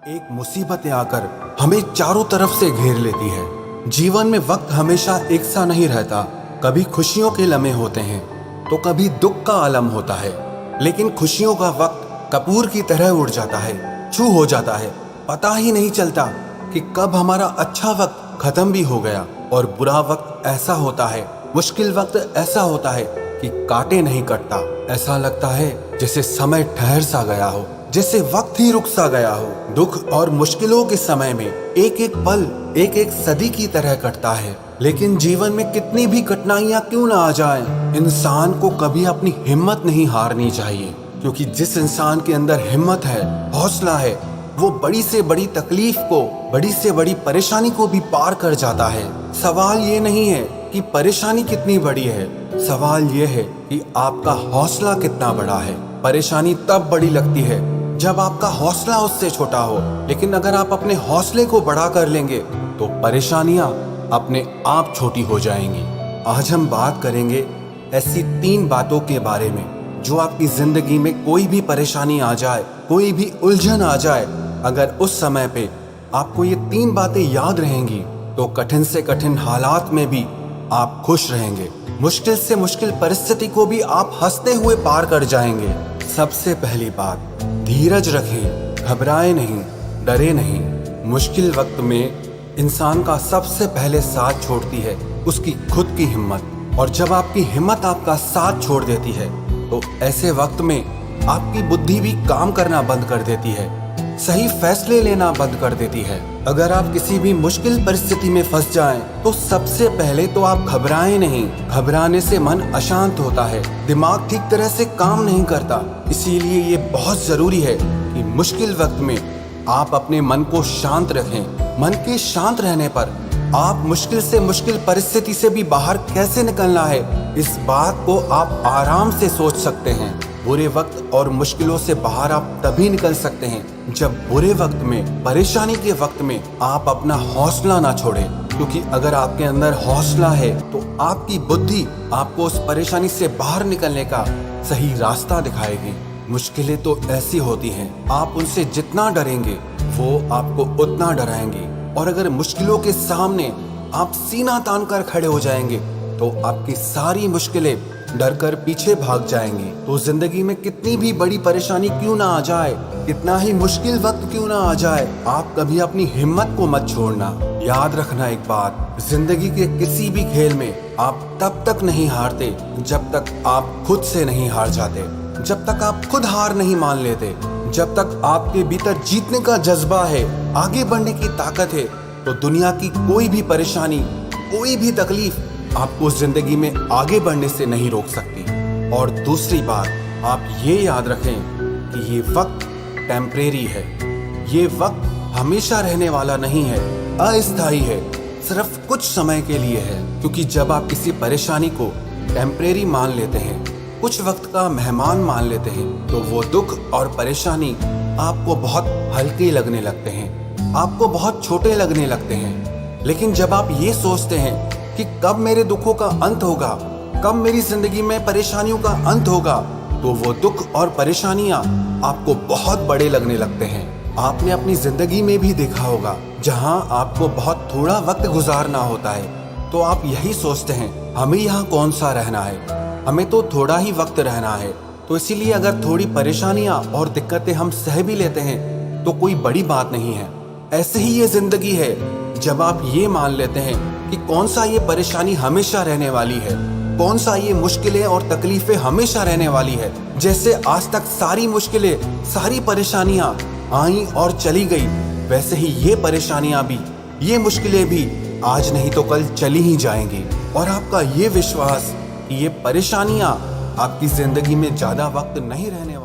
एक मुसीबत आकर हमें चारों तरफ से घेर लेती है। जीवन में वक्त हमेशा एक सा नहीं रहता। कभी खुशियों के लम्हे होते हैं तो कभी दुख का आलम होता है, लेकिन खुशियों का वक्त कपूर की तरह उड़ जाता है, छू हो जाता है। पता ही नहीं चलता कि कब हमारा अच्छा वक्त खत्म भी हो गया। और बुरा वक्त ऐसा होता है, मुश्किल वक्त ऐसा होता है कि काटे नहीं कटता। ऐसा लगता है जैसे समय ठहर सा गया हो, जैसे वक्त ही रुक सा गया हो। दुख और मुश्किलों के समय में एक एक पल एक एक सदी की तरह कटता है। लेकिन जीवन में कितनी भी कठिनाइयां क्यों ना आ जाएं, इंसान को कभी अपनी हिम्मत नहीं हारनी चाहिए। क्योंकि जिस इंसान के अंदर हिम्मत है, हौसला है, वो बड़ी से बड़ी तकलीफ को, बड़ी से बड़ी परेशानी को भी पार कर जाता है। सवाल ये नहीं है कि परेशानी कितनी बड़ी है, सवाल ये है कि आपका हौसला कितना बड़ा है। परेशानी तब बड़ी लगती है जब आपका हौसला उससे छोटा हो, लेकिन अगर आप अपने हौसले को बड़ा कर लेंगे तो परेशानियां अपने आप छोटी हो जाएंगी। आज हम बात करेंगे ऐसी 3 बातों के बारे में जो आपकी जिंदगी में कोई भी परेशानी आ जाए, कोई भी उलझन आ जाए, अगर उस समय पे आपको ये 3 बातें याद रहेंगी तो कठिन से कठिन हालात में भी आप खुश रहेंगे। मुश्किल से मुश्किल परिस्थिति को भी आप हंसते हुए पार कर जाएंगे। सबसे पहली बात, धीरज रखें, घबराएं नहीं, डरे नहीं। मुश्किल वक्त में इंसान का सबसे पहले साथ छोड़ती है उसकी खुद की हिम्मत। और जब आपकी हिम्मत आपका साथ छोड़ देती है तो ऐसे वक्त में आपकी बुद्धि भी काम करना बंद कर देती है, सही फैसले लेना बंद कर देती है। अगर आप किसी भी मुश्किल परिस्थिति में फंस जाएं, तो सबसे पहले तो आप घबराएं नहीं। घबराने से मन अशांत होता है, दिमाग ठीक तरह से काम नहीं करता। इसीलिए ये बहुत जरूरी है कि मुश्किल वक्त में आप अपने मन को शांत रखें। मन के शांत रहने पर आप मुश्किल से मुश्किल परिस्थिति से भी बाहर कैसे निकलना है, इस बात को आप आराम से सोच सकते हैं। बुरे वक्त और मुश्किलों से बाहर आप तभी निकल सकते हैं जब बुरे वक्त में, परेशानी के वक्त में आप अपना हौसला ना छोड़ें। क्योंकि अगर आपके अंदर हौसला है तो आपकी बुद्धि आपको उस परेशानी से बाहर निकलने का सही रास्ता दिखाएगी। मुश्किलें तो ऐसी होती हैं, आप उनसे जितना डरेंगे वो आपको उतना डराएंगे। और अगर मुश्किलों के सामने आप सीना तान कर खड़े हो जाएंगे तो आपकी सारी मुश्किलें डर कर पीछे भाग जाएंगी। तो जिंदगी में कितनी भी बड़ी परेशानी क्यों ना आ जाए, कितना ही मुश्किल वक्त क्यों ना आ जाए, आप कभी अपनी हिम्मत को मत छोड़ना। याद रखना एक बात, जिंदगी के किसी भी खेल में आप तब तक नहीं हारते जब तक आप खुद से नहीं हार जाते, जब तक आप खुद हार नहीं मान लेते। जब तक आपके भीतर जीतने का जज्बा है, आगे बढ़ने की ताकत है, तो दुनिया की कोई भी परेशानी, कोई भी तकलीफ आपको जिंदगी में आगे बढ़ने से नहीं रोक सकती। और दूसरी बात, आप ये याद रखें कि ये वक्त टेम्परेरी है, ये वक्त हमेशा रहने वाला नहीं है, अस्थायी है, सिर्फ कुछ समय के लिए है। क्योंकि जब आप किसी परेशानी को टेम्परेरी मान लेते हैं, कुछ वक्त का मेहमान मान लेते हैं, तो वो दुख और परेशानी आपको बहुत हल्के लगने लगते हैं, आपको बहुत छोटे लगने लगते हैं। लेकिन जब आप ये सोचते हैं कि कब मेरे दुखों का अंत होगा, कब मेरी जिंदगी में परेशानियों का अंत होगा, तो वो दुख और परेशानियां आपको बहुत बड़े लगने लगते हैं। आपने अपनी जिंदगी में भी देखा होगा, जहां आपको बहुत थोड़ा वक्त गुजारना होता है तो आप यही सोचते हैं हमें यहाँ कौन सा रहना है, हमें तो थोड़ा ही वक्त रहना है। तो इसीलिए अगर थोड़ी परेशानियां और दिक्कतें हम सह भी लेते हैं तो कोई बड़ी बात नहीं है। ऐसे ही ये जिंदगी है, जब आप ये मान लेते हैं कि कौन सा ये परेशानी हमेशा रहने वाली है, कौन सा ये मुश्किलें और तकलीफें हमेशा रहने वाली है। जैसे आज तक सारी मुश्किलें, सारी परेशानियां आई और चली गई, वैसे ही ये परेशानियां भी, ये मुश्किलें भी आज नहीं तो कल चली ही जाएंगी। और आपका ये विश्वास कि ये परेशानियां आपकी जिंदगी में ज्यादा वक्त नहीं रहने